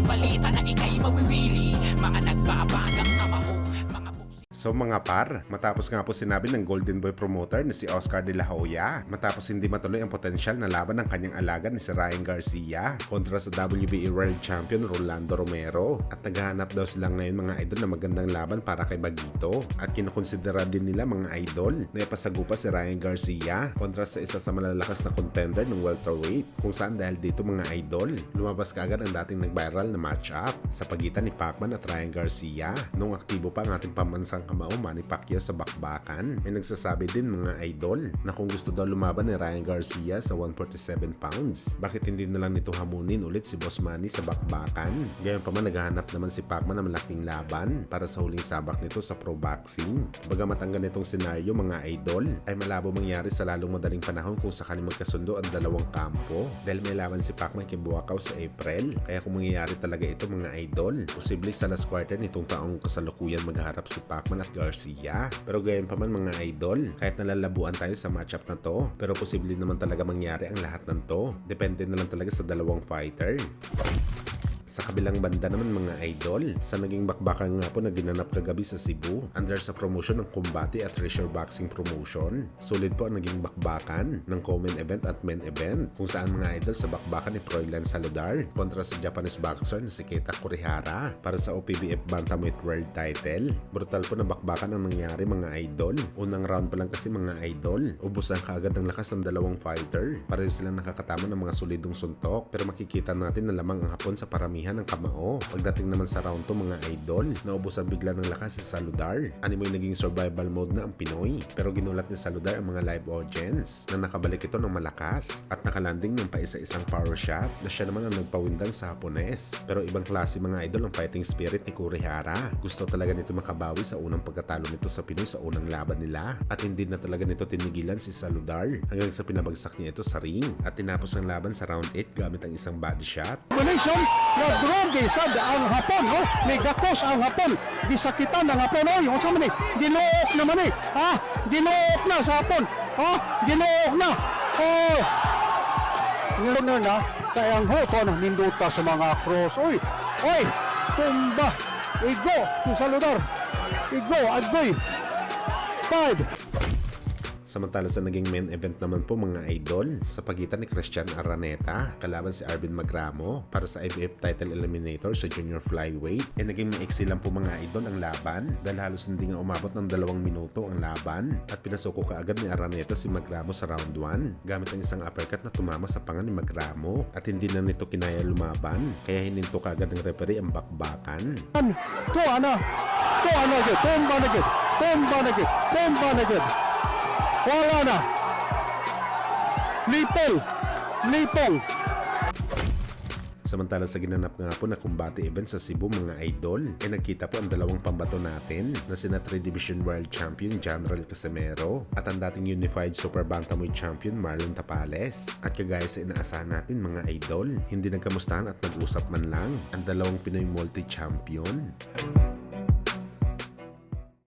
balita na ika'y mawiwili. Mga nagbabagang kamao, mga So mga par, matapos nga po sinabi ng Golden Boy promoter na si Oscar De La Hoya, matapos hindi matuloy ang potensyal na laban ng kanyang alaga ni si Ryan Garcia kontra sa WBA World Champion Rolando Romero, at naghahanap daw sila ngayon mga idol na magandang laban para kay Bagito, at kinukonsidera din nila mga idol na ipasagupa si Ryan Garcia kontra sa isa sa malalakas na contender ng welterweight, kung saan dahil dito mga idol, lumabas kaagad ang dating nag-viral na matchup sa pagitan ni Pacman at Ryan Garcia nung aktibo pa ang ating pambansang kamao Manny Pacquiao sa bakbakan. May nagsasabi din mga idol na kung gusto daw lumaban ni Ryan Garcia sa 147 pounds, bakit hindi na lang nito hamunin ulit si Boss Manny sa bakbakan? Gayon pa man, naghahanap naman si Pacman ng malaking laban para sa huling sabak nito sa pro boxing. Bagamat ang ganitong senaryo mga idol ay malabo mangyari sa lalong madaling panahon kung sakaling magkasundo ang dalawang kampo, dahil may laban si Pacman kay Buakaw sa April. Kaya kung mangyayari talaga ito mga idol, posible sa last quarter nitong taong kasalukuyan magharap si Pacman at Garcia. Pero gayon pa man mga idol, kahit nalalabuan tayo sa matchup na to, pero posible naman talaga mangyari ang lahat ng to. Depende na lang talaga sa dalawang fighter. Sa kabilang banda naman mga idol, sa naging bakbakan nga po na ginanap kagabi sa Cebu under sa promotion ng Combate at Treasure Boxing Promotion, sulit po ang naging bakbakan ng co-main event at main event, kung saan mga idol sa bakbakan ni Froilan Saludar kontra sa Japanese boxer na si Keita Kurihara para sa OPBF Bantamweight World Title. Brutal po na bakbakan ang nangyari mga idol. Unang round pa lang kasi mga idol, ubusan kaagad ng lakas ng dalawang fighter. Pareho silang nakakatama ng mga solidong suntok, pero makikita natin na lamang ang hapon sa paramihan ng kamao. Pagdating naman sa round 2 mga idol, naubusan bigla ng lakas si Saludar. Animoy naging survival mode na ang Pinoy, pero ginulat ni Saludar ang mga live audience na nakabalik ito ng malakas at nakalanding ng paisa-isang power shot na siya naman ang nagpawindang sa Hapones. Pero ibang klase mga idol ang fighting spirit ni Kurihara. Gusto talaga nito makabawi sa unang pagkatalo nito sa Pinoy sa unang laban nila, at hindi na talaga nito tinigilan si Saludar hanggang sa pinabagsak niya ito sa ring at tinapos ang laban sa round 8 gamit ang isang body shot. Droge sad ang Hapon, no? May gakos ang Hapon. Bisakitan ang Hapon, oy. Unsa man ni? Ginuok naman eh. Ha? Ginuok na sa Hapon. Ha? Ginuok na. Oh. Ngayon na, kaya ang hoto na ninduta sa mga cross. Oy. Oy. Tumba. Igo. Saludar. Igo. Agoy. 5. Samantala sa naging main event naman po mga idol, sa pagitan ni Christian Araneta kalaban si Arvin Magramo para sa IBF title eliminator sa junior flyweight, naging maiksi lang po mga idol ang laban dahil halos hindi nga umabot ng 2 minuto ang laban, at pinasuko kaagad ni Araneta si Magramo sa round 1 gamit ang isang uppercut na tumama sa panga ni Magramo, at hindi na nito kinaya lumaban kaya hininto kaagad ng referee ang bakbakan. Tumba na gid. Wala na. Lipong. Samantala sa ginanap nga po na Combate event sa Cebu mga idol, nagkita po ang dalawang pambato natin na sina 3 Division World Champion General Casimero at ang dating Unified Super Bantamweight Champion Marlon Tapales. At kagaya sa inaasahan natin mga idol, hindi nagkamustahan at nag-usap man lang ang dalawang Pinoy multi-champion.